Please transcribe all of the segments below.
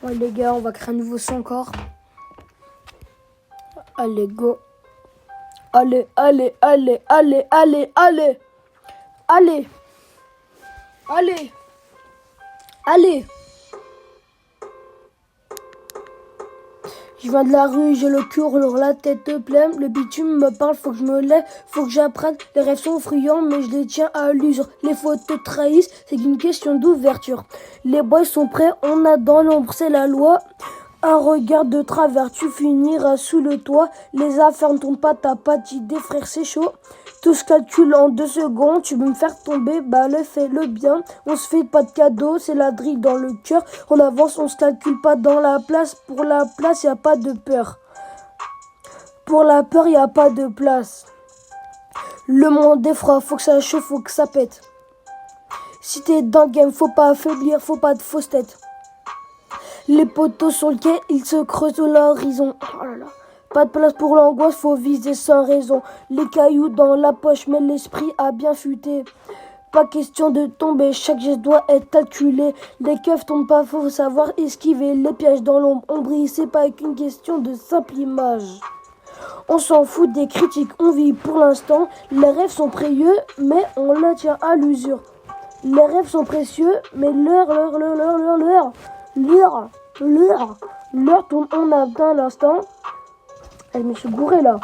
Ouais les gars, on va créer un nouveau son encore. Allez, go. Allez, allez, allez, allez, allez, allez. Allez. Allez. Allez. Je viens de la rue, j'ai le cœur, la tête pleine. Le bitume me parle, faut que je me lève, faut que j'apprenne. Les rêves sont friands, mais je les tiens à l'usure. Les fautes te trahissent, c'est qu'une question d'ouverture. Les boys sont prêts, on a dans l'ombre, c'est la loi. Un regard de travers, tu finiras sous le toit. Les affaires ne tombent pas, t'as pas d'idée, frère, c'est chaud. Tout se calcule en 2 secondes, tu veux me faire tomber, bah le fait le bien. On se fait pas de cadeaux, c'est la drille dans le cœur. On avance, on se calcule pas dans la place. Pour la place, y a pas de peur. Pour la peur, y a pas de place. Le monde est froid, faut que ça chauffe, faut que ça pète. Si t'es dans le game, faut pas affaiblir, faut pas de fausse tête. Les poteaux sur le quai, ils se creusent sous l'horizon. Oh là là. Pas de place pour l'angoisse, faut viser sans raison. Les cailloux dans la poche, mais l'esprit a bien futé. Pas question de tomber, chaque geste doit être calculé. Les keufs tombent pas, faut savoir esquiver les pièges dans l'ombre. On brille, c'est pas qu'une question de simple image. On s'en fout des critiques, on vit pour l'instant. Les rêves sont précieux, mais on les tient à l'usure. Les rêves sont précieux, mais l'heure tourne, on atteint l'instant. Je me suis gouré là.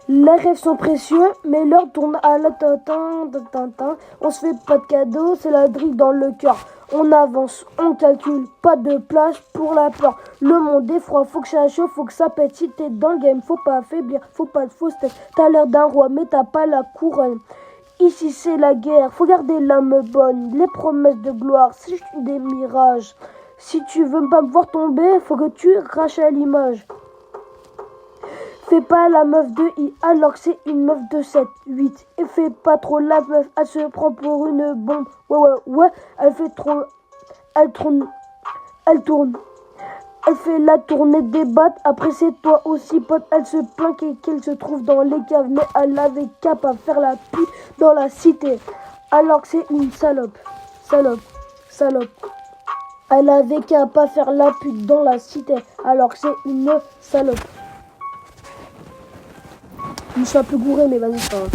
Les rêves sont précieux, mais l'heure tourne à la tintin. On se fait pas de cadeaux, c'est la drille dans le cœur. On avance, on calcule, pas de place pour la peur. Le monde est froid, faut que ça chauffe, faut que ça pète. Si t'es dans le game, faut pas affaiblir, faut pas de fausse tête. T'as l'air d'un roi, mais t'as pas la couronne. Ici c'est la guerre, faut garder l'âme bonne. Les promesses de gloire, c'est juste des mirages. Si tu veux pas me voir tomber, faut que tu craches à l'image. Fais pas la meuf de I alors que c'est une meuf de 7, 8. Et fais pas trop la meuf, elle se prend pour une bombe. Ouais, elle fait trop... Elle tourne. Elle fait la tournée des battes, après c'est toi aussi pote. Elle se plaint qu'elle se trouve dans les caves, mais elle avait cap à faire la pute dans la cité. Alors que c'est une salope. Elle avait qu'à pas faire la pute dans la cité, alors que c'est une salope. Je me suis un peu gouré, mais vas-y, ça va.